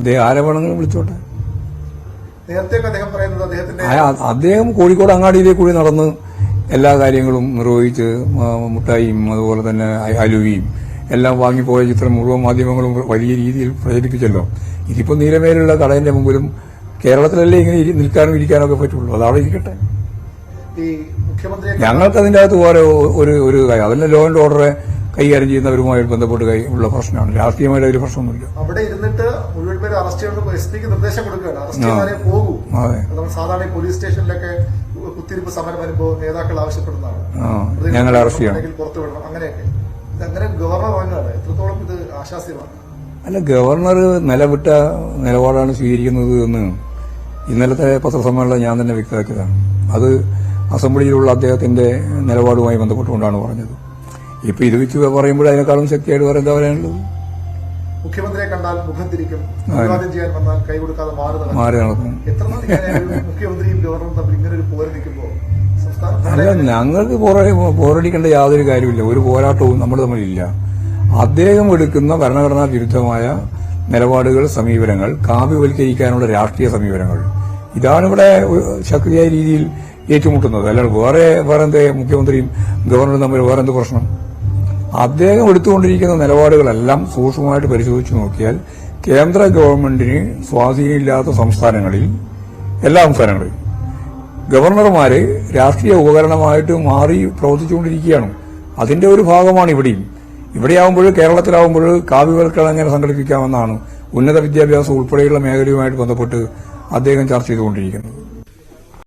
അദ്ദേഹം ആരെ വേണമെങ്കിലും വിളിച്ചോട്ടെ. അദ്ദേഹം അദ്ദേഹം കോഴിക്കോട് അങ്ങാടിയിലേക്ക് കൂടി നടന്ന് എല്ലാ കാര്യങ്ങളും നിർവഹിച്ച് മുട്ടായിയും അതുപോലെ തന്നെ അലുവയും എല്ലാം വാങ്ങിപ്പോയ ചിത്രം മുഴുവൻ മാധ്യമങ്ങളും വലിയ രീതിയിൽ പ്രചരിപ്പിച്ചല്ലോ. ഇതിപ്പോ നീലമേലുള്ള കടയുടെ മുമ്പിലും കേരളത്തിലല്ലേ ഇങ്ങനെ നിൽക്കാനും ഇരിക്കാനൊക്കെ പറ്റുള്ളൂ. അതവിടെ ഇരിക്കട്ടെ. ഞങ്ങൾക്ക് അതിന്റെ അകത്ത് പോലെ ഒരു കാര്യം അതിന്റെ ലോ ആൻഡ് ഓർഡറെ കൈകാര്യം ചെയ്യുന്നവരുമായി ബന്ധപ്പെട്ട് ഉള്ള പ്രശ്നമാണ്. രാഷ്ട്രീയമായിട്ട് അതിൽ പ്രശ്നമൊന്നുമില്ല. അവിടെ ഇരുന്നിട്ട് മുഴുവൻ പേര് അറസ്റ്റ് ചെയ്യുന്നത് എസ് പിക്ക് നിർദ്ദേശം കൊടുക്കുകയാണ്. അറസ്റ്റ് ചെയ്യാനേ പോകൂ. സാധാരണ പോലീസ് സ്റ്റേഷനിലൊക്കെ കുത്തിരിപ്പ് സമരം വരുമ്പോൾ നേതാക്കൾ ആവശ്യപ്പെടുന്നതാണ് ഞങ്ങൾ അറസ്റ്റ് ചെയ്യണം, പുറത്തു വിടണം, അങ്ങനെയൊക്കെ. അങ്ങനെ ഗവർണർ വാങ്ങുകയാണ്. എത്രത്തോളം ഇത് ആശാസ്യമാണ്? അല്ല, ഗവർണർ നിലവിട്ട നിലപാടാണ് സ്വീകരിക്കുന്നത് എന്ന് ഇന്നലത്തെ പത്രസമ്മേളനം ഞാൻ തന്നെ വ്യക്തമാക്കിയതാണ്. അത് അസംബ്ലിയിലുള്ള അദ്ദേഹത്തിന്റെ നിലപാടുമായി ബന്ധപ്പെട്ടുകൊണ്ടാണ് പറഞ്ഞത്. ഇപ്പൊ ഇത് വെച്ച് പറയുമ്പോൾ അതിനേക്കാളും ശക്തിയായിട്ട് വേറെ എന്താ പറയാനുള്ളത്? മുഖ്യമന്ത്രിയെ കണ്ടാൽ മുഖം തിരിക്കും, അഭിവാദ്യം ചെയ്യാൻ വന്നാൽ കൈ കൊടുക്കാതെ മാറി നടക്കും. മുഖ്യമന്ത്രിയും ഗവർണറും തമ്മിൽ ഇങ്ങനെ ഒരു പോരടിക്കുമ്പോൾ അല്ല, ഞങ്ങൾക്ക് പോരടിക്കേണ്ട യാതൊരു കാര്യമില്ല. ഒരു പോരാട്ടവും നമ്മൾ തമ്മിലില്ല. അദ്ദേഹം എടുക്കുന്ന ഭരണഘടനാ വിരുദ്ധമായ നിലപാടുകൾ, സമീപനങ്ങൾ, കാവ്യവൽക്കരിക്കാനുള്ള രാഷ്ട്രീയ സമീപനങ്ങൾ, ഇതാണ് ഇവിടെ ശക്തിയായ രീതിയിൽ ഏറ്റുമുട്ടുന്നത്. അല്ലാതെ വേറെ എന്താ മുഖ്യമന്ത്രിയും ഗവർണറും തമ്മിൽ വേറെ എന്ത് പ്രശ്നം? അദ്ദേഹം എടുത്തുകൊണ്ടിരിക്കുന്ന നിലപാടുകളെല്ലാം സൂക്ഷ്മമായിട്ട് പരിശോധിച്ചു നോക്കിയാൽ കേന്ദ്ര ഗവൺമെന്റിന് സ്വാധീനമില്ലാത്ത സംസ്ഥാനങ്ങളിൽ, എല്ലാ സംസ്ഥാനങ്ങളിലും ഗവർണർമാര് രാഷ്ട്രീയ ഉപകരണമായിട്ട് മാറി പ്രവർത്തിച്ചുകൊണ്ടിരിക്കുകയാണ്. അതിന്റെ ഒരു ഭാഗമാണ് ഇവിടെയും. ഇവിടെയാവുമ്പോൾ, കേരളത്തിലാവുമ്പോൾ കാവ്യവൽക്കരണം എങ്ങനെ സംഘടിപ്പിക്കാമെന്നാണ് ഉന്നത വിദ്യാഭ്യാസം ഉൾപ്പെടെയുള്ള മേഖലയുമായിട്ട് ബന്ധപ്പെട്ട് അദ്ദേഹം ചർച്ച ചെയ്തുകൊണ്ടിരിക്കുന്നത്.